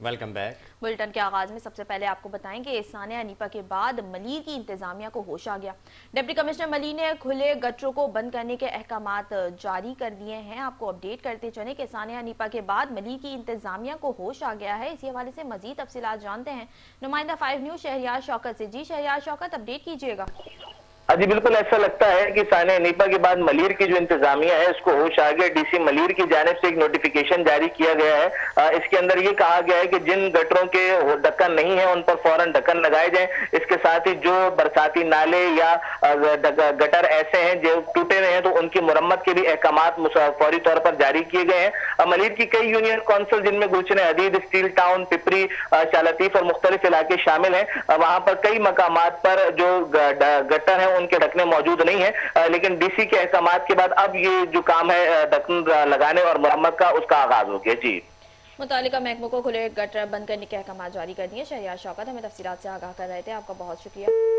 Welcome back. Bulletin के आगाज में सबसे पहले आपको बताएं कि सानिया नीपा के बाद मलीर की इंतजामिया को होश आ गया। डिप्टी कमिश्नर मलीर ने खुले गटरों को बंद करने के अहकामात जारी कर दिए हैं। आपको अपडेट करते चले कि सानिया नीपा के बाद मलीर की इंतजामिया को होश आ गया है। इसी हवाले से मजीद तफसीलात जानते हैं नुमाइंदा 5 न्यूज शहरियार शौकत से। जी शहरियार शौकत, अपडेट कीजिएगा। जी बिल्कुल, ऐसा लगता है कि सानिया नीपा के बाद मलीर की जो इंतजामिया है उसको होश आ गया। डीसी मलीर की जानिब से एक नोटिफिकेशन जारी किया गया है। इसके अंदर ये कहा गया है कि जिन गटरों के ढक्कन नहीं है उन पर फौरन ढक्कन लगाए जाएं। इसके साथ ही जो बरसाती नाले या गटर ऐसे हैं जो टूटे हुए हैं तो उनकी मुरम्मत के भी अहकामात फौरी तौर पर जारी किए गए हैं। मलीर की कई यूनियन काउंसिल जिनमें गुलशन हदीद, स्टील टाउन, पिपरी, शालतीफ और मुख्तलिफ इलाके शामिल हैं, वहां पर कई मकामात पर जो गटर है उनके ढकने मौजूद नहीं है। लेकिन डीसी के अहकामात के बाद अब ये जो काम है ढक्कन लगाने और मरम्मत का, उसका आगाज हो गया। जी, मुतालिका महकमों को खुले गटर बंद करने के अहकामात जारी कर दिए। शहरियार शौकत हमें तफसीलात से आगाह कर रहे थे। आपका बहुत शुक्रिया।